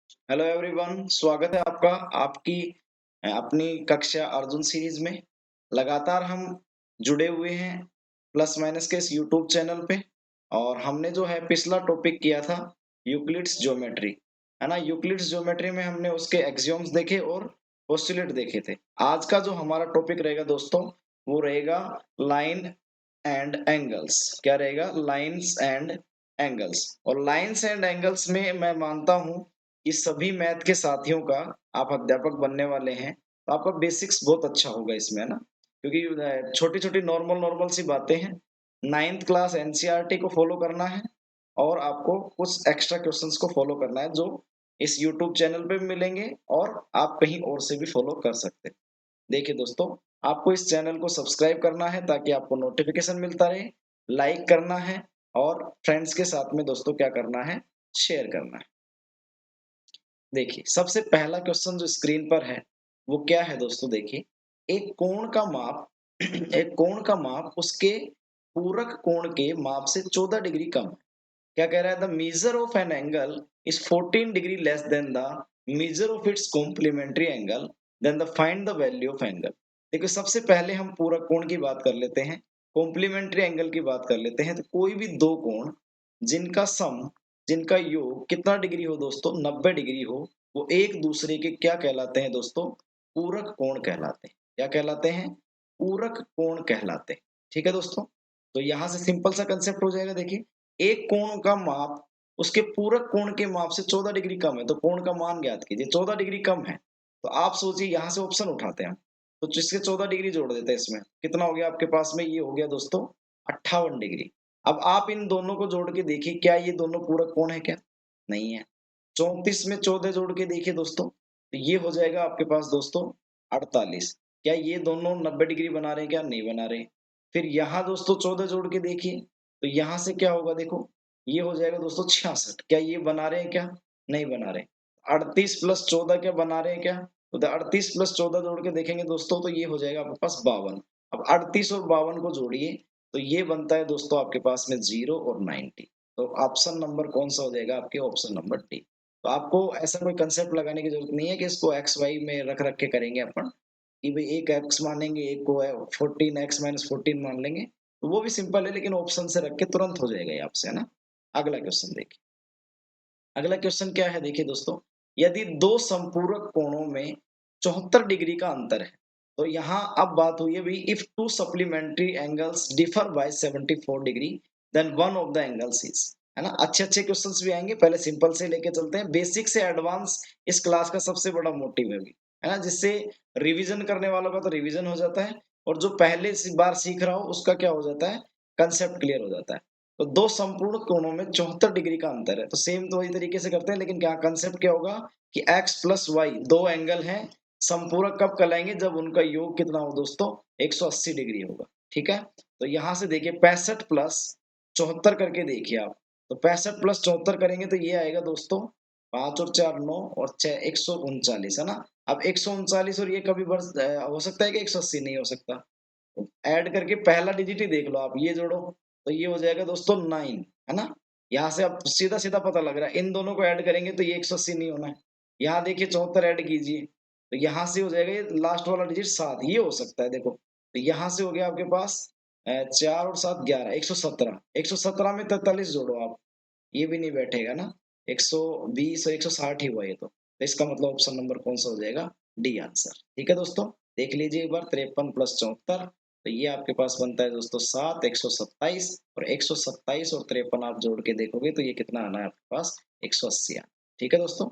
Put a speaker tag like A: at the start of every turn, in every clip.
A: Hello everyone, स्वागत है आपका आपकी अपनी कक्षा अर्जुन सीरीज में। लगातार हम जुड़े हुए हैं प्लस माइनस के इस यूट्यूब चैनल पे। और हमने जो है पिछला टॉपिक किया था यूक्लिड्स ज्योमेट्री, है ना। यूक्लिड्स ज्योमेट्री में हमने उसके एक्सियोम्स देखे और पोस्टुलेट देखे थे। आज का जो हमारा टॉपिक रहेगा दोस्तों, वो रहेगा लाइन एंड एंगल्स। क्या रहेगा? Lines and angles. और लाइंस एंड एंगल्स में मैं मानता हूं कि सभी मैथ के साथियों का, आप अध्यापक बनने वाले हैं तो आपका बेसिक्स बहुत अच्छा होगा इसमें, है ना। क्योंकि छोटी छोटी नॉर्मल नॉर्मल सी बातें हैं। नाइन्थ क्लास एनसीईआरटी को फॉलो करना है और आपको कुछ एक्स्ट्रा क्वेश्चंस को फॉलो करना है, जो इस यूट्यूब चैनल पे भी मिलेंगे और आप कहीं और से भी फॉलो कर सकते हैं। देखिए दोस्तों, आपको इस चैनल को सब्सक्राइब करना है ताकि आपको नोटिफिकेशन मिलता रहे, लाइक करना है और फ्रेंड्स के साथ में दोस्तों क्या करना है, शेयर करना है। देखिए, सबसे पहला क्वेश्चन जो स्क्रीन पर है वो क्या है दोस्तों? देखिए, एक कोण का माप एक कोण का माप उसके पूरक कोण के माप से 14 डिग्री कम है। क्या कह रहा है? The measure of an angle is 14 degree less than the measure of its complementary angle, then the find the value of angle. देखिए, सबसे पहले हम पूरक कोण की बात कर लेते हैं, कॉम्प्लीमेंट्री एंगल की बात कर लेते हैं। तो कोई भी दो कोण जिनका सम, जिनका योग कितना डिग्री हो दोस्तों, 90 डिग्री हो, वो एक दूसरे के क्या कहलाते हैं दोस्तों? पूरक कोण कहलाते हैं। क्या कहलाते हैं? पूरक कोण कहलाते हैं। ठीक है दोस्तों। तो यहां से सिंपल सा कंसेप्ट हो जाएगा। देखिए, एक कोण का माप उसके पूरक कोण के माप से 14 डिग्री कम है, तो कोण का मान ज्ञात कीजिए। 14 डिग्री कम है तो आप सोचिए, यहां से ऑप्शन उठाते हैं हम, तो जिसके 14 डिग्री जोड़ देते हैं इसमें, कितना हो गया आपके पास में? ये हो गया दोस्तों 58 डिग्री। अब आप इन दोनों को जोड़ के देखिए, क्या ये दोनों पूरक कोण है? क्या नहीं है। 34 में 14 जोड़ के देखिए दोस्तों, तो ये हो जाएगा आपके पास दोस्तों 48। क्या ये दोनों 90 डिग्री बना रहे हैं? क्या नहीं बना रहे। फिर यहाँ दोस्तों 14 जोड़ के देखिए, तो यहाँ से क्या होगा? देखो, ये हो जाएगा दोस्तों 66। क्या ये बना रहे हैं? क्या नहीं बना रहे। 38 प्लस 14 क्या बना रहे हैं? क्या? तो 38 प्लस 14 जोड़ के देखेंगे दोस्तों, तो ये हो जाएगा आपके पास 52। अब 38 और 52 को जोड़िए, तो ये बनता है दोस्तों आपके पास में 0 और 90। तो ऑप्शन नंबर कौन सा हो जाएगा आपके? Option number D. तो आपको ऐसा कोई कंसेप्ट लगाने की जरूरत नहीं है कि इसको एक्स वाई में रख रख के करेंगे अपन, कि भाई एक एक्स मानेंगे, एक को 14 एक्स माइनस 14 मान लेंगे। तो वो भी सिंपल है, लेकिन ऑप्शन से रख के तुरंत हो जाएगा ये आपसे, है ना। अगला क्वेश्चन देखिए। अगला क्वेश्चन क्या है? देखिए दोस्तों, यदि दो संपूरक कोणों में 74 डिग्री का अंतर है, तो यहाँ अब बात हुई है भाई, if two supplementary angles differ by 74 degree, then one of the angles is, है ना। अच्छे अच्छे क्वेश्चंस भी आएंगे, पहले सिंपल से लेके चलते हैं। बेसिक से एडवांस इस क्लास का सबसे बड़ा मोटिव है ना, जिससे रिवीजन करने वालों का तो रिवीजन हो जाता है, और जो पहले बार सीख रहा हो उसका क्या हो जाता है? कंसेप्ट क्लियर हो जाता है। तो दो संपूर्ण कोणों में 74 डिग्री का अंतर है, तो सेम तो वही तरीके से करते हैं, लेकिन क्या कंसेप्ट क्या होगा कि x प्लस वाई दो एंगल हैं, संपूरक कब कहलाएंगे? जब उनका योग कितना हो दोस्तों? 180 डिग्री होगा। ठीक है। तो यहां से देखिए 65 प्लस 74 करके देखिए आप, तो 65 प्लस 74 करेंगे तो ये आएगा दोस्तों 5 और 4 9 और 6 139, है ना। अब 139 और ये कभी हो सकता है कि 180 नहीं हो सकता। ऐड करके पहला डिजिट ही देख लो आप, ये जोड़ो तो ये हो जाएगा दोस्तों 9, है ना। यहाँ से अब सीधा सीधा पता लग रहा है, इन दोनों को ऐड करेंगे तो ये 180 नहीं होना है। यहाँ देखिए 74 ऐड कीजिए, तो यहाँ से हो जाएगा ये लास्ट वाला डिजिट 7, ये हो सकता है। देखो, तो यहाँ से हो गया आपके पास 4 और 7 11, 117। 117 में 43 जोड़ो आप, ये भी नहीं बैठेगा ना। 120 और 160 ही हुआ ये तो इसका मतलब ऑप्शन नंबर कौन सा हो जाएगा? D answer. ठीक है दोस्तों, देख लीजिए एक बार, 53 प्लस 74, तो ये आपके पास बनता है दोस्तों 7, 127, और 127 और 53 आप जोड़ के देखोगे तो ये कितना आना है आपके पास? 180 आना। ठीक है दोस्तों।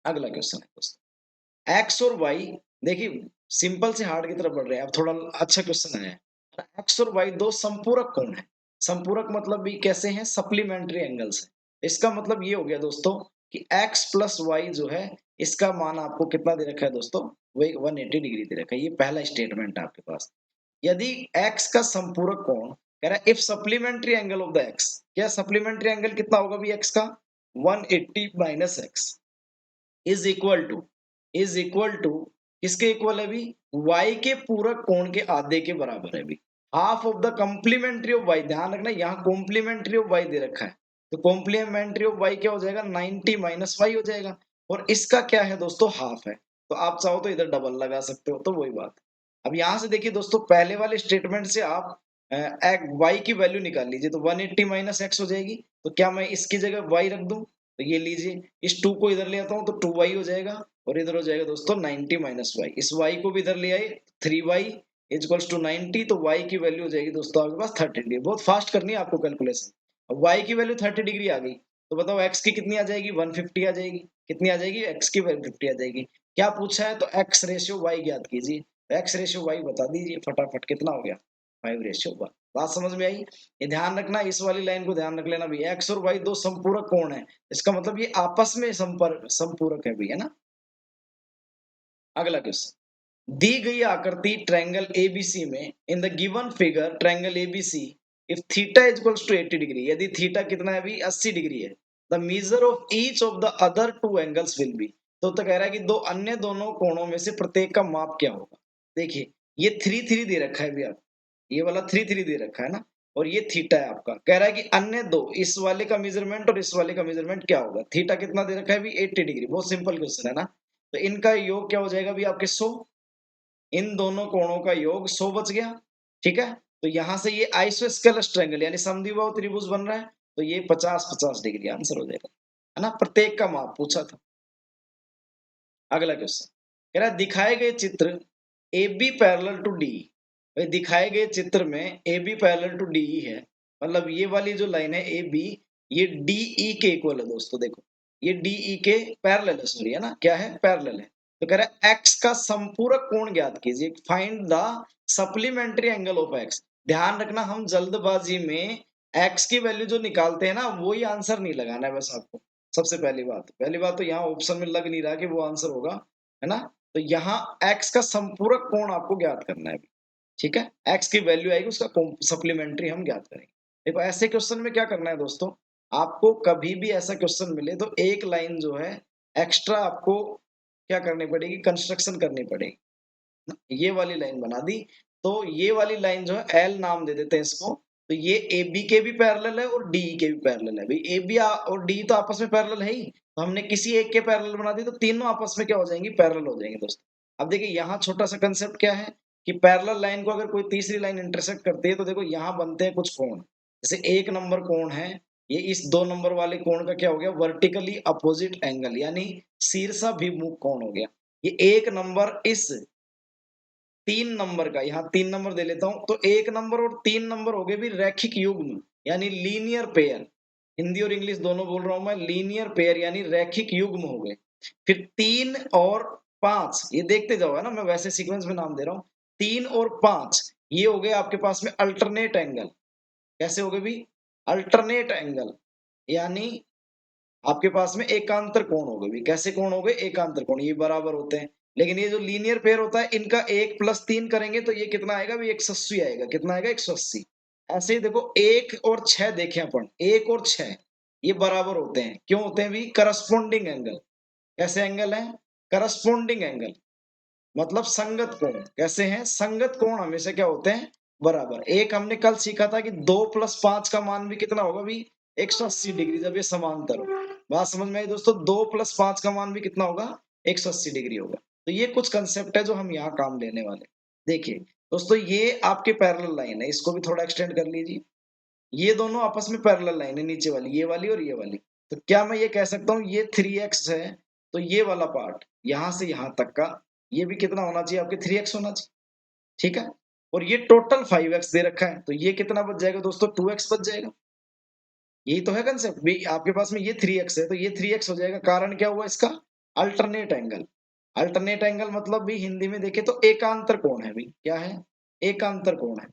A: अगला क्वेश्चन है दोस्तों, एक्स और वाई। देखिए, सिंपल से हार्ड की तरफ बढ़ रहे हैं, अब थोड़ा अच्छा क्वेश्चन है। एक्स और वाई दो संपूरक कोण है। संपूरक मतलब भी कैसे हैं? सप्लीमेंट्री एंगल्स है। इसका मतलब ये हो गया दोस्तों कि एक्स प्लस वाई जो है, इसका मान आपको कितना दे रखा है दोस्तों? वो 180 डिग्री दे रखा है। ये पहला स्टेटमेंट है आपके पास। यदि एक्स का संपूरक कोण, कह रहा है if supplementary angle of the x, क्या सप्लीमेंट्री एंगल कितना होगा भी एक्स का? 180 minus x is equal to, किसके इक्वल है भी? y के पूरक कोण के आधे के बराबर है भी। Half of the complementary of y, ध्यान रखना यहाँ कॉम्प्लीमेंट्री ऑफ y दे रखा है, तो कॉम्प्लीमेंट्री ऑफ y क्या हो जाएगा, 90 माइनस वाई हो जाएगा। और इसका क्या है दोस्तों, हाफ है। तो आप चाहो तो इधर डबल लगा सकते हो, तो वही बात। अब यहाँ से देखिए दोस्तों, पहले वाले स्टेटमेंट से आप y की वैल्यू निकाल लीजिए, तो 180 माइनस एक्स हो जाएगी। तो क्या मैं इसकी जगह y रख दूं, तो ये लीजिए, इस 2 को इधर ले आता हूं तो 2y हो जाएगा, और इधर हो जाएगा दोस्तों 90 माइनस वाई। इस y को भी इधर ले आए, 3y इक्वल्स टू 90, तो y की वैल्यू हो जाएगी दोस्तों आपके पास 30 डिग्री। बहुत फास्ट करनी है आपको कैलकुलेशन। अब y की वैल्यू 30 डिग्री आ गई, तो बताओ x की कितनी आ जाएगी, 150 आ जाएगी। कितनी आ जाएगी, x की 150 आ जाएगी। क्या पूछा है, तो x रेशियो y ज्ञात कीजिए। x रेशियो y बता दीजिए फटाफट, कितना हो गया, 5 रेशियो 1। बात समझ में आई। ये ध्यान रखना, इस वाली लाइन को ध्यान रख लेना भी, x और y दो संपूरक कोण है, इसका मतलब ये आपस में संपर्क संपूरक है भी, है ना। अगला क्वेश्चन, दी गई आकृति ट्रायंगल एबीसी में, in the given figure triangle ABC, if theta is equals to 80 degree, यदि थीटा कितना है अभी, 80 डिग्री है, the measure of each of the other two angles will be. तो कह रहा है कि दो अन्य दोनों कोणों में से प्रत्येक का माप क्या होगा। देखिए, ये 3 3 दे रखा है अभी आप, ये वाला 3 3 दे रखा है ना, और ये थीटा है आपका। कह रहा है कि अन्य दो, इस वाले का मेजरमेंट और इस वाले का मेजरमेंट क्या होगा। थीटा कितना दे रखा है अभी, 80 डिग्री। बहुत सिंपल क्वेश्चन है ना। तो इनका योग क्या हो जाएगा अभी आपके 100, इन दोनों कोणों का योग 100 बच गया। ठीक है, तो यहां से ये आइसोस्केलस ट्रायंगल यानी समद्विबाहु त्रिभुज बन रहा है, तो ये 50 50 डिग्री आंसर हो जाएगा, है ना। प्रत्येक का माप पूछा था। अगला क्वेश्चन कह रहा है, दिखाए गए चित्र A B parallel to D. भाई दिखाए गए चित्र में A B parallel to D है, मतलब ये वाली जो लाइन है ए बी, ये डी ई के इक्वल है दोस्तों। देखो, ये डी ई के पैरेलल है, सॉरी, है ना, क्या है, पैरेलल है। तो कह रहा है एक्स का संपूरक कोण ज्ञात कीजिए, find the supplementary angle of x. ध्यान रखना, हम जल्दबाजी में एक्स की वैल्यू जो निकालते हैं ना, वही आंसर नहीं लगाना है बस आपको। सबसे पहली बात तो यहाँ ऑप्शन में लग नहीं रहा कि वो आंसर होगा, है ना। तो यहाँ x का संपूरक कोण आपको ज्ञात करना है। ठीक है, x की वैल्यू आएगी, उसका सप्लीमेंट्री हम ज्ञात करेंगे। देखो, ऐसे क्वेश्चन में क्या करना है दोस्तों, आपको कभी भी ऐसा क्वेश्चन मिले तो एक लाइन जो है एक्स्ट्रा आपको क्या करनी पड़ेगी, कंस्ट्रक्शन करनी पड़ेगी। ये वाली लाइन बना दी, तो ये वाली लाइन जो है एल नाम दे देते हैं इसको। तो ये ए बी के भी पैरेलल है और डी के भी पैरेलल है। भाई ए बी और डी तो आपस में पैरेलल है ही, तो हमने किसी एक के पैरेलल बना दी, तो तीनों आपस में क्या हो जाएंगी, पैरेलल हो जाएंगे दोस्तों। अब देखिए, यहाँ छोटा सा कंसेप्ट क्या है कि पैरेलल लाइन को अगर कोई तीसरी लाइन इंटरसेक्ट करती है, तो देखो यहाँ बनते हैं कुछ कोण। जैसे 1 नंबर कोण है, ये इस 2 नंबर वाले कोण का क्या हो गया, वर्टिकली अपोजिट एंगल, यानी शीर्षाभिमुख कोण हो गया। ये 1 नंबर इस 3 नंबर का, यहाँ 3 नंबर दे लेता हूं, तो 1 नंबर और 3 नंबर हो गए भी रैखिक युग्म, यानी लीनियर पेयर। हिंदी और इंग्लिश दोनों बोल रहा हूं मैं, लीनियर पेयर यानी रैखिक युग्म हो गए। फिर 3 और 5, ये देखते जाओ, है ना, मैं वैसे सीक्वेंस में नाम दे रहा हूँ। 3 और 5 ये हो गए आपके पास में अल्टरनेट एंगल। कैसे हो गए भी, अल्टरनेट एंगल, यानी आपके पास में एकांतर कोण हो गए भी। कैसे कोण हो गए, एकांतर कोण, ये बराबर होते हैं। लेकिन ये जो लीनियर पेयर होता है, इनका 1 + 3 करेंगे तो ये कितना आएगा, भी 180 आएगा। कितना आएगा, 180। ऐसे ही देखो, 1 और 6 देखें अपन, 1 और 6 ये बराबर होते हैं। क्यों होते हैं भी, करस्पोंडिंग एंगल। कैसे एंगल है, करस्पोंडिंग एंगल, मतलब संगत कोण। कैसे हैं, संगत कोण हमेशा क्या होते हैं, बराबर। एक हमने कल सीखा था कि 2 + 5 का मान भी कितना होगा भी, 180 डिग्री, जब ये समांतर हो। बात समझ में आई दोस्तों, 2 + 5 का मान भी कितना होगा, 180 डिग्री होगा। तो ये कुछ कंसेप्ट है जो हम यहाँ काम लेने वाले। देखिए दोस्तों, ये आपके पैरेलल लाइन है, इसको भी थोड़ा एक्सटेंड कर लीजिए। ये दोनों आपस में पैरेलल लाइन है, नीचे वाली, ये वाली और ये वाली। तो क्या मैं ये कह सकता हूँ, ये 3x है, तो ये वाला पार्ट यहां से यहां तक का, ये भी कितना होना चाहिए आपके, 3x होना चाहिए। ठीक है, और ये टोटल 5x दे रखा है, तो ये कितना बच जाएगा दोस्तों, 2x बच जाएगा। यही तो है कंसेप्ट भी, आपके पास में ये 3x है, तो ये 3x हो जाएगा। कारण क्या हुआ इसका, अल्टरनेट एंगल। अल्टरनेट एंगल मतलब भी हिंदी में देखे तो एकांतर कोण है। भी क्या है, एकांतर कोण है।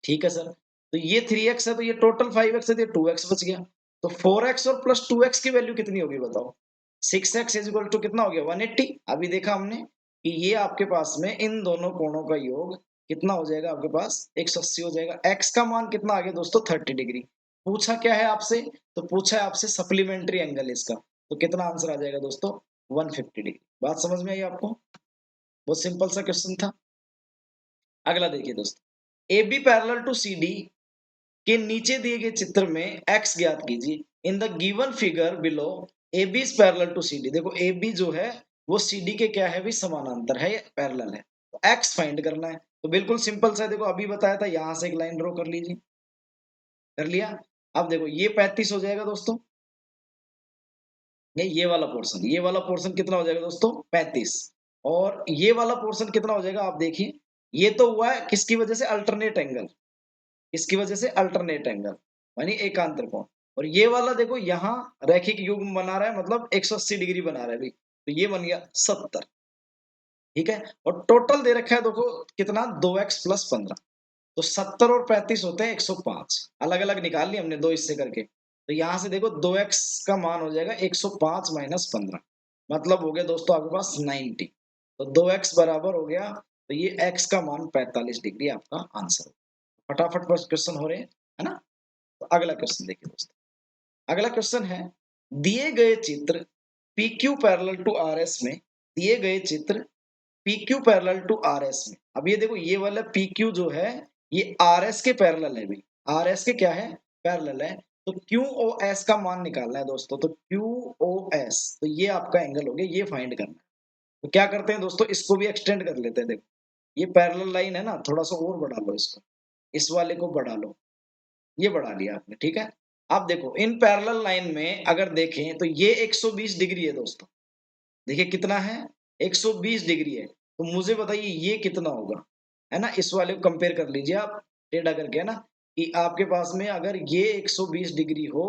A: ठीक है सर, तो ये 3x है, तो ये टोटल 5x है, तो ये 2x बच गया। तो 4x और प्लस 2x की वैल्यू कितनी होगी बताओ, 6x इज इक्वल टू कितना हो गया, 180। अभी देखा हमने कि ये आपके पास में इन दोनों कोणों का योग कितना हो जाएगा, आपके पास 180 हो जाएगा। x का मान कितना आ गया दोस्तों, 30 डिग्री। पूछा क्या है आपसे, तो पूछा है आपसे सप्लीमेंट्री एंगल इसका, तो कितना आंसर आ जाएगा दोस्तों, 150 डिग्री। बात समझ में आई आपको, बहुत सिंपल सा क्वेश्चन था। अगला देखिए दोस्तों, A B parallel to C D, के नीचे दिए गए चित्र में x ज्ञात कीजिए। In the given figure below AB is parallel to CD। देखो AB जो है वो CD के क्या है भी समानांतर है, पैरेलल है। तो x फाइंड करना है। तो बिल्कुल सिंपल सा है, देखो अभी बताया था, यहां से एक लाइन ड्रॉ कर लीजिए। कर लिया। अब देखो ये 35 हो जाएगा दोस्तों, ये वाला पोर्शन कितना हो जाएगा दोस्तों 35। और ये वाला पोर्शन कितना हो जाएगा आप देखिए, ये तो हुआ है किसकी वजह से, अल्टरनेट एंगल, इसकी वजह से अल्टरनेट एंगल यानी एकांतर कोण। और ये वाला देखो यहाँ रैखिक युग्म बना रहा है, मतलब 180 डिग्री बना रहा है भी, तो ये बन गया 70। ठीक है, और टोटल दे रखा है देखो कितना, 2x प्लस 15। तो 70 और 35 होते हैं 105। अलग अलग निकाल लिया हमने दो हिस्से करके। तो यहां से देखो 2x का मान हो जाएगा 105 माइनस 15, मतलब हो गया दोस्तों आपके पास 90। तो 2x बराबर हो गया, तो ये x का मान 45 डिग्री आपका आंसर। फटाफट बस क्वेश्चन हो रहे हैं, है ना। तो अगला क्वेश्चन देखिए दोस्तों। अगला क्वेश्चन है, दिए गए चित्र PQ पैरेलल टू RS में, दिए गए चित्र PQ पैरेलल टू RS में। अब ये देखो ये वाला PQ जो है ये RS के पैरेलल है भी, RS के क्या है, पैरेलल है। तो QOS का मान निकालना है दोस्तों। तो QOS, तो ये आपका एंगल हो गया, ये फाइंड करना है। तो क्या करते हैं दोस्तों, इसको भी एक्सटेंड कर लेते हैं। देखो ये पैरेलल लाइन है ना, थोड़ा सा और बढ़ा लो इसको, इस वाले को बढ़ा लो, ये बढ़ा लिया आपने, ठीक है। अब देखो इन पैरेलल लाइन में अगर देखें तो ये 120 डिग्री है दोस्तों। देखिए कितना है, 120 डिग्री है। तो मुझे बताइए ये कितना होगा, है ना। इस वाले को कंपेयर कर लीजिए आप टेढ़ा करके, है ना, कि आपके पास में अगर ये 120 डिग्री हो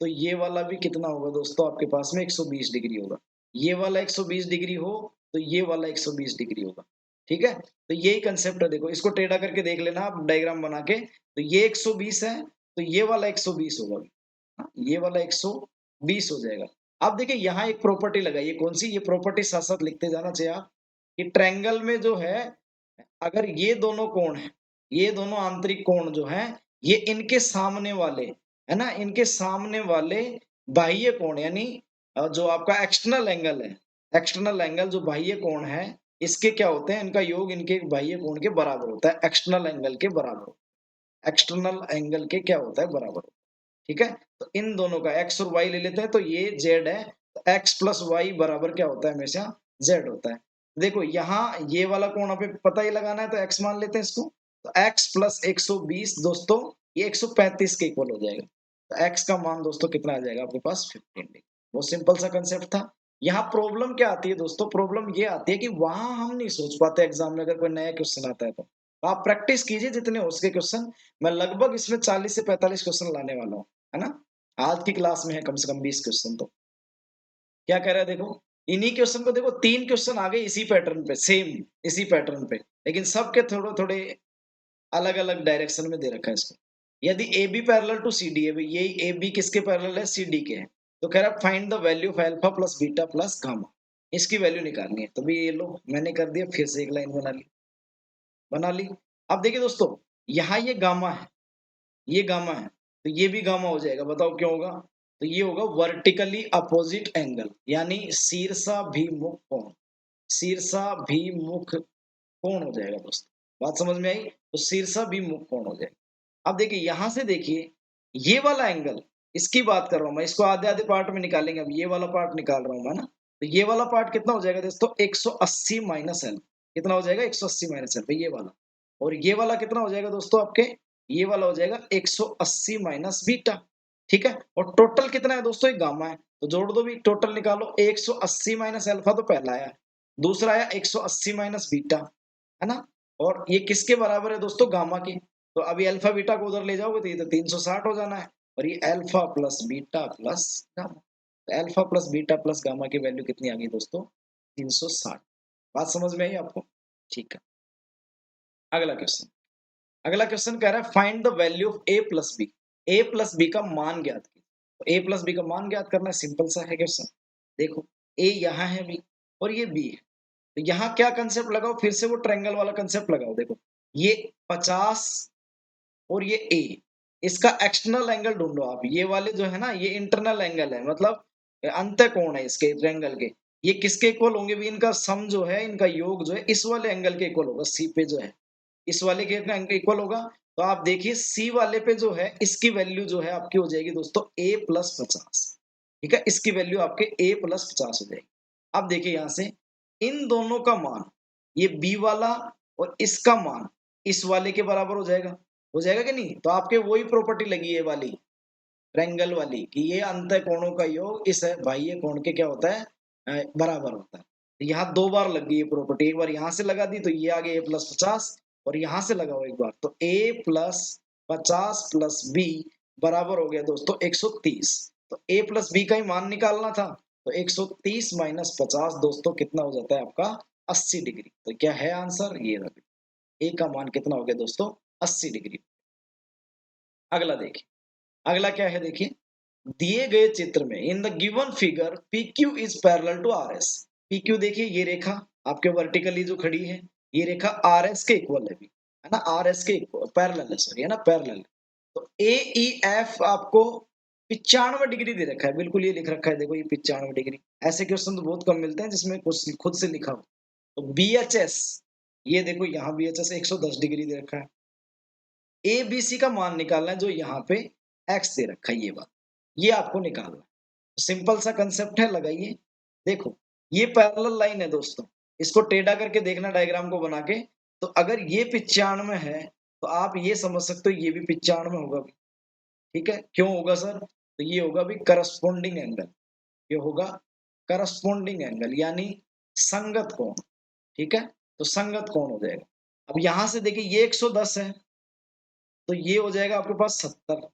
A: तो ये वाला भी कितना होगा दोस्तों, आपके पास में 120 डिग्री होगा। ये वाला 120 डिग्री हो तो ये वाला 120 डिग्री होगा। ठीक है, तो यही कंसेप्ट है। देखो इसको टेढ़ा करके देख लेना आप डायग्राम बना के। तो ये 120 है, तो ये वाला 120 होगा। हाँ, ये वाला 120 हो जाएगा। अब देखिए यहाँ एक प्रॉपर्टी लगाइए, कौन सी, ये प्रॉपर्टी साथ साथ लिखते जाना चाहिए आप, कि ट्रायंगल में जो है अगर ये दोनों कोण है, ये दोनों आंतरिक कोण जो है, ये इनके सामने वाले, है ना, इनके सामने वाले बाह्य कोण यानी जो आपका एक्सटर्नल एंगल है, एक्सटर्नल एंगल जो बाह्य कोण है, इसके क्या होते हैं, इनका योग इनके बाह्य कोण के बराबर होता है, एक्सटर्नल एंगल के बराबर, एक्सटर्नल एंगल के क्या होता है, बराबर। ठीक है, तो इन दोनों का x और y ले लेते हैं, तो ये z है, तो x प्लस वाई बराबर क्या होता है, हमेशा z होता है। देखो यहाँ ये वाला कोण पे पता ही लगाना है, तो x मान लेते हैं इसको। तो x प्लस 120 दोस्तों ये 135 के इक्वल हो जाएगा। तो x का मान दोस्तों कितना आ जाएगा आपके पास, 15 डिग्री। बहुत सिंपल सा कंसेप्ट था। यहाँ प्रॉब्लम क्या आती है दोस्तों, प्रॉब्लम ये आती है कि वहां हम नहीं सोच पाते एग्जाम में, अगर कोई नया क्वेश्चन आता है तो आप प्रैक्टिस कीजिए जितने हो सके क्वेश्चन। मैं लगभग इसमें 40 से 45 क्वेश्चन लाने वाला हूँ, है ना। आज की क्लास में है कम से कम 20 क्वेश्चन। तो क्या कह रहा है देखो, इन्हीं क्वेश्चन को देखो, 3 क्वेश्चन आ गए इसी पैटर्न पे, सेम इसी पैटर्न पे, लेकिन सबके थोड़े थोड़े अलग अलग डायरेक्शन में दे रखा है इसको। यदि A B parallel to C D है, यही ए बी किसके पैरेलल है, सी डी के है। तो कह रहा है find the value of alpha plus beta plus gamma, इसकी वैल्यू निकालनी है। तो भी ये लो मैंने कर दिया, फिर से एक लाइन बना ली, बना ली। अब देखिए दोस्तों यहाँ ये गामा है, ये गामा है, तो ये भी गामा हो जाएगा। बताओ क्यों होगा, तो ये होगा वर्टिकली अपोजिट एंगल, यानी शीर्षाभिमुख कोण, शीर्षाभिमुख कोण हो जाएगा दोस्तों। बात समझ में आई, तो शीर्षाभिमुख कोण हो जाएगा। अब देखिए यहां से देखिए ये वाला एंगल, इसकी बात कर रहा हूं मैं, इसको आधे आधे पार्ट में निकालेंगे। अब ये वाला पार्ट निकाल रहा हूं मैं ना, तो ये वाला पार्ट कितना हो जाएगा दोस्तों, 180 माइनस एल। कितना हो जाएगा, 180 माइनस एल, ये वाला। और ये वाला कितना हो जाएगा दोस्तों आपके, ये वाला हो जाएगा 180 माइनस बीटा। ठीक है, और टोटल कितना है दोस्तों, एक गामा है, तो जोड़ दो भी, टोटल निकालो। 180 माइनस अल्फा तो पहला आया, दूसरा आया 180 माइनस बीटा, है ना। और ये किसके बराबर है दोस्तों, गामा के। तो अभी अल्फा बीटा को उधर ले जाओगे तो ये तो 360 हो जाना है। और ये alpha plus beta plus gamma, तो alpha plus beta plus gamma की वैल्यू कितनी आ गई दोस्तों, 360। बात समझ में आई आपको, ठीक है। अगला क्वेश्चन, अगला क्वेश्चन कह रहा है find the value of A plus B, A plus B का मान ज्ञात कीजिए। तो ए प्लस बी का मान ज्ञात करना है, सिंपल सा है क्वेश्चन। देखो ए यहाँ है बी और ये बी है, तो यहाँ क्या कंसेप्ट लगाओ, फिर से वो ट्रायंगल वाला कंसेप्ट लगाओ। देखो ये 50 और ये ए, इसका एक्सटर्नल एंगल ढूंढो आप। ये वाले जो है ना ये इंटरनल एंगल है, मतलब अंतः कोण है इसके ट्रायंगल के। ये किसके इक्वल होंगे भी, इनका सम जो है, इनका योग जो है इस वाले एंगल के इक्वल होगा, सी पे जो है इस वाले के इक्वल होगा। तो आप देखिए सी वाले पे जो है इसकी वैल्यू जो है आपकी हो जाएगी दोस्तों a+50। ठीक है, इसकी वैल्यू आपके a+50 हो जाएगी। अब देखिए यहां से इन दोनों का मान, ये बी वाला और इसका मान इस वाले के बराबर हो जाएगा कि नहीं? तो आपके वही प्रॉपर्टी लगी है वाली ट्रायंगल वाली कि ये अंतः कोणों का योग इस बाह्य कोण के क्या होता है, बराबर होता है। तो यहाँ दो बार लग गई ये प्रॉपर्टी, एक बार यहाँ से लगा दी तो ये आ गया a+50 और यहाँ से लगाओ एक बार तो a+50 प्लस बी बराबर हो गया दोस्तों 130। तो a प्लस बी का ही मान निकालना था, तो 130 माइनस 50 दोस्तों कितना हो जाता है आपका 80 डिग्री। तो क्या है आंसर, ये रहा। a का मान कितना हो गया दोस्तों 80 डिग्री। अगला देखिए, अगला क्या है देखिए, दिए गए चित्र में in the given figure PQ is parallel to RS। PQ देखिए ये रेखा आपके वर्टिकली जो खड़ी है, ये रेखा RS के इक्वल है ना, RS के पैरेलल है, सॉरी है ना, पैरेलल। तो AEF आपको 95 डिग्री दे रखा है, बिल्कुल ये लिख रखा है, देखो ये 95 डिग्री। ऐसे क्वेश्चन तो बहुत कम मिलते हैं जिसमें कुछ खुद से लिखा हो। तो BHS, ये देखो यहाँ BHS 110 डिग्री दे रखा है। ABC का मान निकालना है जो यहाँ पे X दे रखा है, ये बात, ये आपको निकालना है। सिंपल सा कंसेप्ट है, लगाइए। देखो ये पैरेलल लाइन है दोस्तों, इसको टेढ़ा करके देखना डायग्राम को बना के। तो अगर ये 95 है तो आप ये समझ सकते हो ये भी 95 होगा भी। ठीक है, क्यों होगा सर? तो ये होगा भी करस्पॉन्डिंग एंगल, ये होगा करस्पॉन्डिंग एंगल यानी संगत कोण। ठीक है, तो संगत कोण हो जाएगा। अब यहां से देखिए ये 110 है तो ये हो जाएगा आपके पास 70।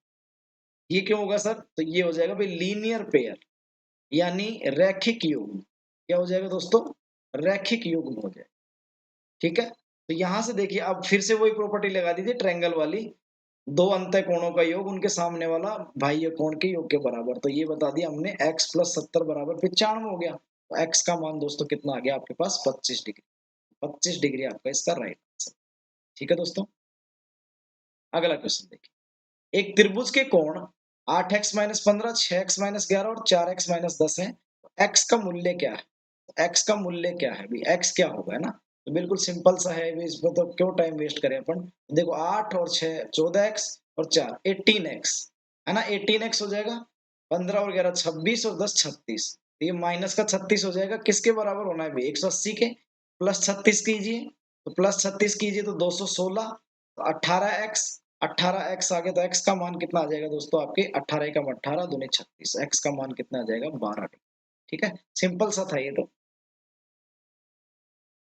A: ये क्यों होगा सर? तो ये हो जाएगा भाई लीनियर पेयर यानी रैखिक युग्म। क्या हो जाएगा दोस्तों? रैखिक युग्म हो जाएगा। ठीक है, तो यहां से देखिए अब फिर से वही प्रॉपर्टी लगा दीजिए ट्रायंगल वाली, दो अंतः कोणों का योग उनके सामने वाला बाह्य कोण के योग के बराबर। तो ये बता दिया हमने x+70 बराबर 95 हो गया। तो x का मान दोस्तों कितना आ गया आपके पास 25 डिग्री। 25 डिग्री आपका इसका राइट आंसर। ठीक है दोस्तों, अगला क्वेश्चन देखिए। एक त्रिभुज के कोण 8x-15, 6x-11 और 4x-10 है। x का मूल्य क्या है? x का मूल्य क्या है भाई, x क्या होगा, है ना? तो बिल्कुल सिंपल सा है, इसमें तो क्यों टाइम वेस्ट करें अपन। देखो 8 और 6 14x और 4 18x, है ना, 18x हो जाएगा। 15 और 11 26 और 10 36। तो ये माइनस का 36 हो जाएगा, किसके बराबर होना है भाई 180 के। प्लस 36 कीजिए, तो प्लस 36 कीजिए तो 216। तो 18x, 18x आ गया तो x का मान कितना आ जाएगा दोस्तों आपके 18 एकम 18 दूनी 36, x का मान कितना आ जाएगा 12। ठीक है, सिंपल सा था ये तो।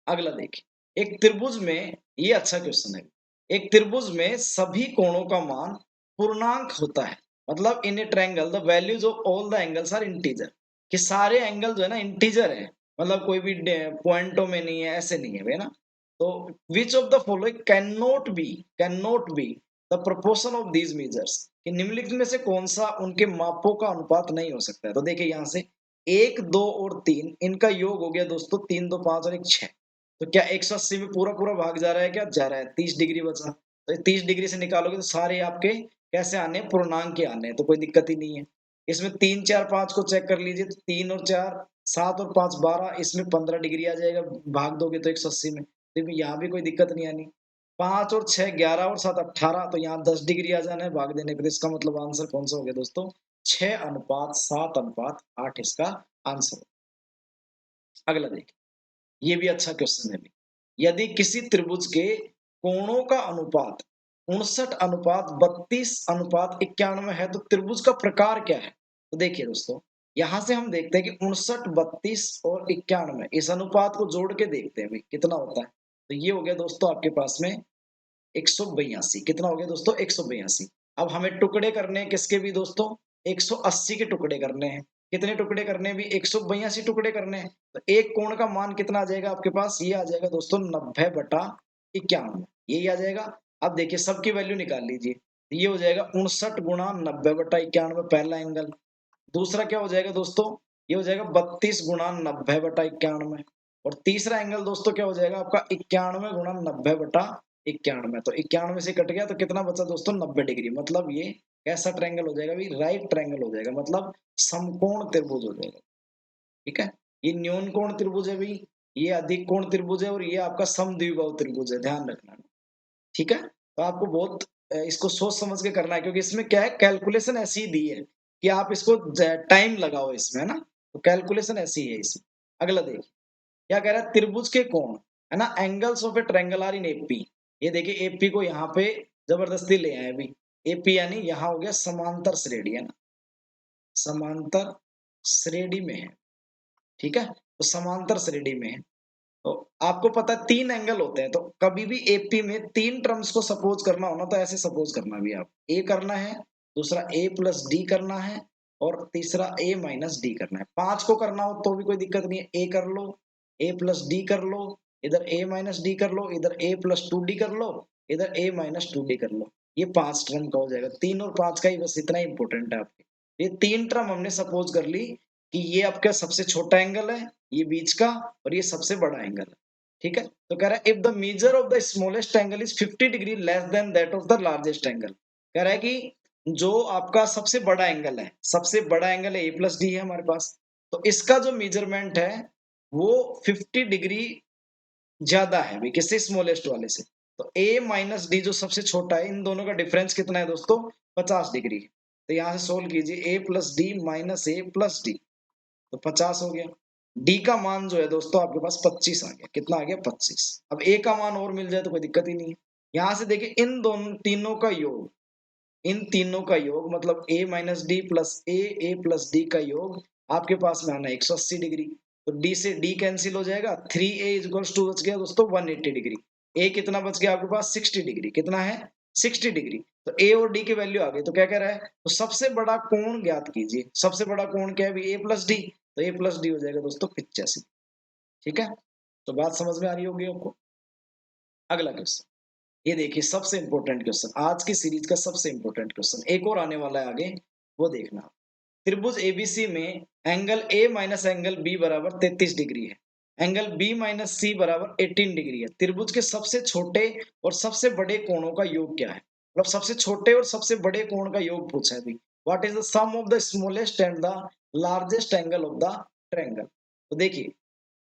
A: अगला देखिए, एक त्रिभुज में, ये अच्छा क्वेश्चन है, एक त्रिभुज में सभी कोणों का मान पूर्णांक होता है। मतलब in a triangle the values of all the angles are integer, कि सारे एंगल जो है ना इंटीजर है, मतलब कोई भी पॉइंटों में नहीं है, ऐसे नहीं है ना। तो which of the following can not be the proportion of these measures, कि निम्नलिखित में से कौन सा उनके मापों का अनुपात नहीं हो सकता है। तो देखिए यहाँ से 1 2 और 3 इनका योग हो गया दोस्तों 3 2 5 और 1 6। तो क्या 180 में पूरा पूरा भाग जा रहा है, क्या जा रहा है, 30 डिग्री बचा। तो 30 डिग्री से निकालोगे तो सारे आपके कैसे आने हैं, पूर्णांक के आने हैं, तो कोई दिक्कत ही नहीं है। इसमें 3 4 5 को चेक कर लीजिए, तो 3 और 4 7 और 5 12, इसमें 15 डिग्री आ जाएगा, भाग दोगे तो 180 में, तो यहाँ भी कोई दिक्कत नहीं आनी। 5 और 6 11 और 7 18, तो यहाँ 10 डिग्री आ जाना है भाग देने पे। तो इसका मतलब आंसर कौन सा हो गया दोस्तों 6:7:8 इसका आंसर। अगला देखिए, ये भी अच्छा क्वेश्चन है। यदि किसी त्रिभुज के कोणों का अनुपात 59:32:91 है तो त्रिभुज का प्रकार क्या है? तो देखिए दोस्तों, यहां से हम देखते हैं कि 59 32 और 91 इस अनुपात को जोड़ के देखते हैं भाई कितना होता है। तो ये हो गया दोस्तों आपके पास में 182। कितना हो गया दोस्तों 182। अब हमें टुकड़े करने हैं किसके भी दोस्तों 180 के टुकड़े करने हैं। कितने टुकड़े करने हैं भी 182 टुकड़े करने हैं। तो एक कोण का मान कितना आ जाएगा आपके पास, ये आ जाएगा दोस्तों 90/91, यही आ जाएगा। अब देखिए सबकी वैल्यू निकाल लीजिए, ये हो जाएगा 59 गुणा 90/91 पहला एंगल। दूसरा क्या हो जाएगा दोस्तों, ये हो जाएगा 32 गुणा 90/91। और तीसरा एंगल दोस्तों क्या हो जाएगा आपका 91 गुणा 90/91। तो 91 से कट गया तो कितना बचा दोस्तों 90 डिग्री। मतलब ये कैसा ट्रायंगल हो जाएगा, राइट ट्रायंगल हो जाएगा, मतलब समकोण त्रिभुज हो जाएगा। ठीक है, ये न्यून कोण त्रिभुज है भाई, ये अधिक कोण त्रिभुज है और ये आपका समद्विबाहु त्रिभुज है, ध्यान रखना। ठीक है, तो आपको बहुत इसको सोच समझ के करना है, क्योंकि इसमें क्या है, कैलकुलेशन ऐसी ही दी है कि आप इसको टाइम लगाओ इसमें, है ना। तो कैलकुलेशन ऐसी है इसमें। अगला देखिए क्या कह रहा है, त्रिभुज के कोण, है ना, angles of a triangle are in AP. ये देखिए एपी को यहाँ पे जबरदस्ती ले आए अभी। एपी यानी यहाँ हो गया समांतर श्रेणी, है ना, समांतर श्रेणी में है, ठीक है। तो समांतर श्रेणी में है, तो आपको पता है 3 एंगल होते हैं, तो कभी भी एपी में 3 टर्म्स को सपोज करना हो ना, तो ऐसे सपोज करना भी आप, ए करना है, दूसरा ए प्लस डी करना है, और तीसरा ए माइनस डी करना है। 5 को करना हो तो भी कोई दिक्कत नहीं है, ए कर लो, ए प्लस डी कर लो, इधर ए माइनस डी कर लो, इधर ए प्लस 2 डी कर लो, इधर ए माइनस 2 डी कर लो। ये 5 टर्म का हो जाएगा। 3 और 5 का ही बस इतना ही इंपॉर्टेंट है आपके। ये 3 टर्म हमने सपोज कर ली कि ये आपका सबसे छोटा एंगल है, ये बीच का, और ये सबसे बड़ा एंगल है, ठीक है। तो कह रहा है if the measure of the smallest angle is 50 degree less then that of the largest angle. कह रहा है कि जो आपका सबसे बड़ा एंगल है, सबसे बड़ा एंगल है ए प्लस डी है हमारे पास, तो इसका जो मेजरमेंट है वो 50 डिग्री ज्यादा है भी किससे, स्मॉलेस्ट वाले से। तो ए माइनस डी जो सबसे छोटा है, इन दोनों का डिफरेंस कितना है दोस्तों, 50 डिग्री। तो यहाँ से सोल्व कीजिए, ए प्लस डी माइनस ए प्लस डी, तो 50 हो गया। डी का मान जो है दोस्तों आपके पास 25 आ गया। कितना आ गया, 25। अब ए का मान और मिल जाए तो कोई दिक्कत ही नहीं है। यहां से देखिए इन दोनों तीनों का योग, इन तीनों का योग मतलब ए माइनस डी प्लस ए प्लस डी का योग आपके पास में आना है 180 डिग्री। तो डी से डी कैंसिल हो जाएगा, 3a इक्वल्स टू बच गया दोस्तों 180 डिग्री। ए कितना बच गया आपके पास, 60 डिग्री। कितना है, 60 डिग्री। तो ए और डी की वैल्यू आ गई। तो क्या कह रहा है, तो सबसे बड़ा कोण ज्ञात कीजिए। सबसे बड़ा कोण क्या है, ए प्लस डी। तो ए प्लस डी हो जाएगा दोस्तों 85, ठीक है। तो बात समझ में आ रही होगी आपको। अगला क्वेश्चन, ये देखिए सबसे इंपॉर्टेंट क्वेश्चन, आज की सीरीज का सबसे इंपॉर्टेंट क्वेश्चन, एक और आने वाला है आगे, वो देखना। त्रिभुज एबीसी में angle A minus angle B बराबर 33 डिग्री है, एंगल बी माइनस सी बराबर 18 डिग्री है। त्रिभुज के सबसे छोटे और सबसे बड़े कोणों का योग क्या है। मतलब सबसे छोटे और सबसे बड़े कोण का योग पूछा है अभी। What is the sum of the smallest and the largest angle of the triangle. तो देखिए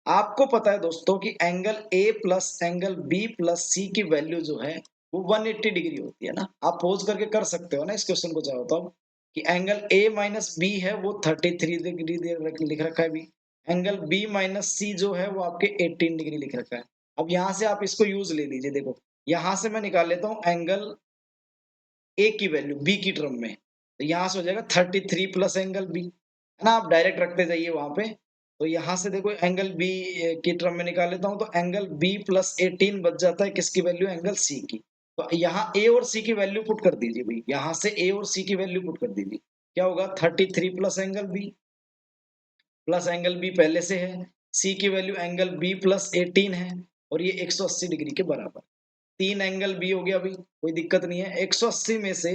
A: आपको पता है दोस्तों कि angle A plus angle B plus C की वैल्यू जो है वो 180 डिग्री होती है ना। आप पोज करके कर सकते हो ना इस क्वेश्चन को, चाहो तो कि एंगल ए माइनस बी है वो 33 डिग्री लिख रखा है अभी, एंगल बी माइनस सी जो है वो आपके 18 डिग्री लिख रखा है। अब यहाँ से आप इसको यूज ले लीजिए। देखो यहाँ से मैं निकाल लेता हूँ एंगल ए की वैल्यू बी की टर्म में, तो यहाँ से हो जाएगा 33 प्लस एंगल बी, है ना। आप डायरेक्ट रखते जाइए वहां पे। तो यहाँ से देखो एंगल बी की टर्म में निकाल लेता हूँ, तो एंगल बी प्लस 18 बच जाता है किसकी वैल्यू, एंगल सी की। तो यहाँ ए और सी की वैल्यू पुट कर दीजिए भाई, यहाँ से ए और सी की वैल्यू पुट कर दीजिए। क्या होगा, 33 plus angle B, plus angle B पहले से है, सी की वैल्यू एंगल बी प्लस 18 है, और ये 180 डिग्री के बराबर। 3 एंगल बी हो गया अभी, कोई दिक्कत नहीं है। 180 में से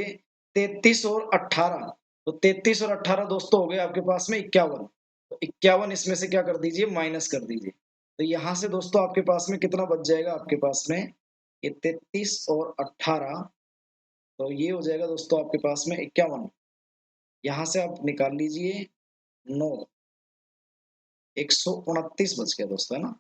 A: 33 और 18, तो 33 और 18 दोस्तों हो गए आपके पास में 51। तो 51 इसमें से क्या कर दीजिए, माइनस कर दीजिए। तो यहां से दोस्तों आपके पास में कितना बच जाएगा, आपके पास में ये 33 और 18, तो ये हो जाएगा दोस्तों आपके पास में 51। यहां से आप निकाल लीजिए 9, 129 बच गया दोस्तों, है ना।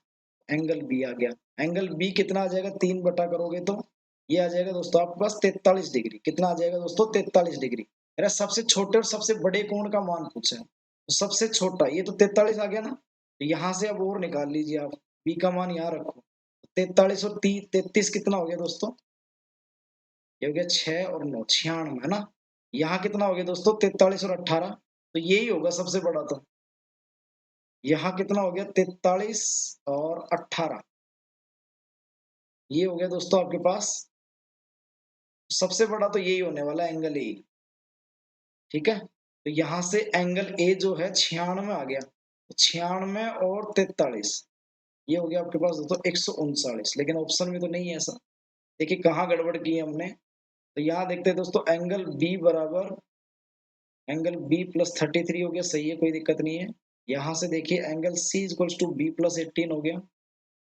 A: एंगल बी आ गया। एंगल बी कितना आ जाएगा, 3 बटा करोगे तो ये आ जाएगा दोस्तों आपके पास 43 डिग्री। कितना आ जाएगा दोस्तों, 43 डिग्री। अरे सबसे छोटे और सबसे बड़े कोण का मान पूछा है, तो सबसे छोटा ये तो 43 आ गया ना। तो यहाँ से अब और निकाल लीजिए आप, बी का मान यहाँ रखो। 43 और 33 कितना हो गया दोस्तों, ये हो गया 6 और 9 96, है ना। यहाँ कितना हो गया दोस्तों, 43 और 18, तो यही होगा सबसे बड़ा। तो यहाँ कितना हो गया, 43 और 18, ये हो गया दोस्तों आपके पास सबसे बड़ा। तो यही होने वाला एंगल ए, ठीक है। तो यहां से एंगल ए जो है 96 आ गया, तो 96 और 43, ये हो गया आपके पास दोस्तों 139। लेकिन ऑप्शन में तो नहीं है ऐसा। देखिए कहाँ गड़बड़ की है हमने। तो यहाँ देखते हैं दोस्तों एंगल बी बराबर एंगल बी प्लस 33 हो गया, सही है, कोई दिक्कत नहीं है। यहाँ से देखिए angle C equals to B plus 18 हो गया,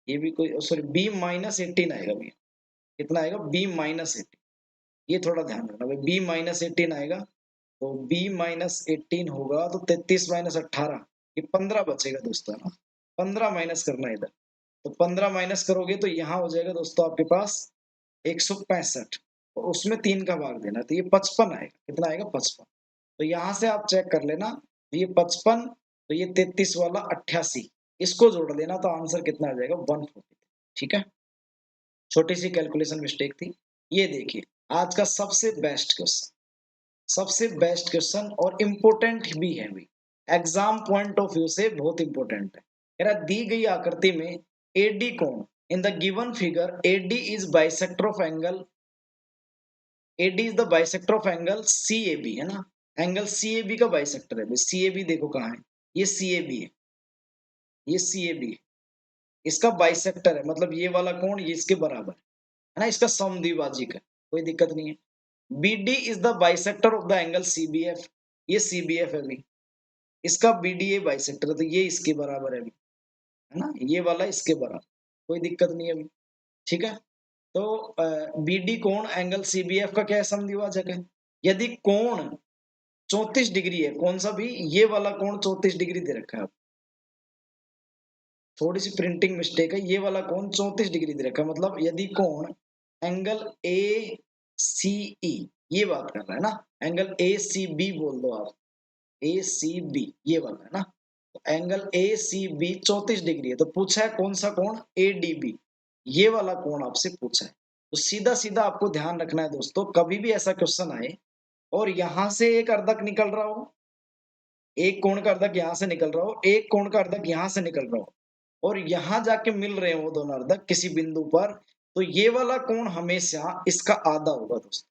A: ये भी कोई, सॉरी बी माइनस 18 आएगा भैया। कितना आएगा, बी माइनस 18, ये थोड़ा ध्यान रखना भाई, बी माइनस 18 आएगा। तो बी माइनस 18 होगा तो 33 माइनस 18, ये 15 बचेगा दोस्तों, है ना। 15 माइनस करना है इधर। तो 15 माइनस करोगे तो यहाँ हो जाएगा दोस्तों आपके पास 165। तो उसमें 3 का भाग देना, तो ये 55 आएगा। कितना आएगा? 55। तो यहाँ से आप चेक कर लेना, ये 55, तो ये 33 वाला 88, इसको जोड़ देना तो आंसर कितना आ जाएगा? 140। ठीक है, छोटी सी कैलकुलेशन मिस्टेक थी। ये देखिए आज का सबसे बेस्ट क्वेश्चन, सबसे बेस्ट क्वेश्चन और इम्पोर्टेंट भी है भी, एग्जाम पॉइंट ऑफ व्यू से बहुत इंपॉर्टेंट है। कह रहा दी गई आकृति में एडी कोण, in the given figure AD is bisector of angle, AD is the bisector of angle C A B, है ना? एंगल सी ए बी का बाइसेक्टर है। सी ए बी देखो कहाँ है, ये सी ए बी है, ये सी ए बी है, इसका बाइसेक्टर है, मतलब ये वाला कोण ये इसके बराबर है ना, इसका समद्विभाजक है, कोई दिक्कत नहीं है। BD is the bisector of the angle CBF, ये CBF है अभी, इसका BDA बाइसेक्टर है, तो ये इसके बराबर है अभी, है ना, ये वाला इसके बराबर, कोई दिक्कत नहीं है अभी। ठीक है, तो BD कोण एंगल CBF का क्या है? समद्विभाजक है। यदि कोण 34 डिग्री है, कौन सा भी? ये वाला कोण 34 डिग्री दे रखा है, थोड़ी सी प्रिंटिंग मिस्टेक है, ये वाला कोण 34 डिग्री दे रखा है, मतलब यदि कोण एंगल ACE, ये बात कर रहा है ना, एंगल ACB बोल दो आप, ACB ये वाला है ना, तो एंगल ACB 34 डिग्री है, तो पूछा है कौन सा कोण? ADB, ये वाला कोण आपसे पूछा है। तो सीधा सीधा आपको ध्यान रखना है दोस्तों, कभी भी ऐसा क्वेश्चन आए और यहां से एक अर्धक निकल रहा हो, एक कोण का अर्धक यहाँ से निकल रहा हो, एक कोण का अर्धक यहाँ से निकल रहा हो, और यहाँ जाके मिल रहे हो वो दोनों अर्धक किसी बिंदु पर, तो ये वाला कोण हमेशा इसका आधा होगा दोस्तों,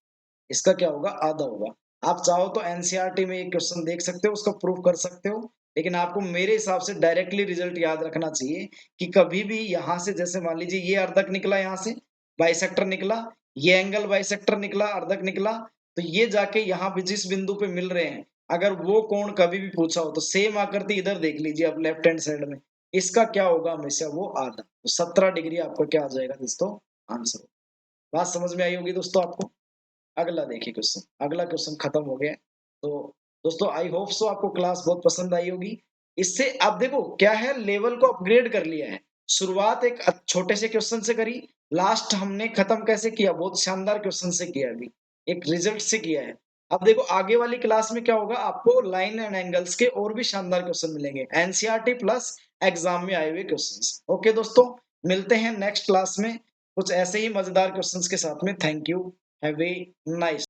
A: इसका क्या होगा? आधा होगा। आप चाहो तो एनसीईआरटी में एक क्वेश्चन देख सकते हो, उसका प्रूफ कर सकते हो, लेकिन आपको मेरे हिसाब से डायरेक्टली रिजल्ट याद रखना चाहिए कि कभी भी यहाँ से, जैसे मान लीजिए ये अर्धक निकला, यहाँ से बाइसेक्टर निकला, ये एंगल बाइसेक्टर निकला, अर्धक निकला, तो ये जाके यहाँ पे जिस बिंदु पे मिल रहे हैं, अगर वो कोण कभी भी पूछा हो तो सेम आकृति इधर देख लीजिए आप लेफ्ट हैंड साइड में, इसका क्या होगा? हमेशा वो आधा, तो 17 डिग्री आपका क्या आ जाएगा दोस्तों? आंसर। बात समझ में आई होगी दोस्तों आपको। अगला देखिए क्वेश्चन, अगला क्वेश्चन खत्म हो गया। तो दोस्तों आई होप सो आपको क्लास बहुत पसंद आई होगी। इससे आप देखो क्या है, लेवल को अपग्रेड कर लिया है। शुरुआत एक छोटे से क्वेश्चन से करी, लास्ट हमने खत्म कैसे किया? बहुत शानदार क्वेश्चन से किया, अभी एक रिजल्ट से किया है। अब देखो आगे वाली क्लास में क्या होगा, आपको लाइन एंड एंगल्स के और भी शानदार क्वेश्चन मिलेंगे, एनसीईआरटी प्लस एग्जाम में आए हुए क्वेश्चंस। ओके दोस्तों, मिलते हैं नेक्स्ट क्लास में कुछ ऐसे ही मजेदार क्वेश्चंस के साथ में। Thank you, have a nice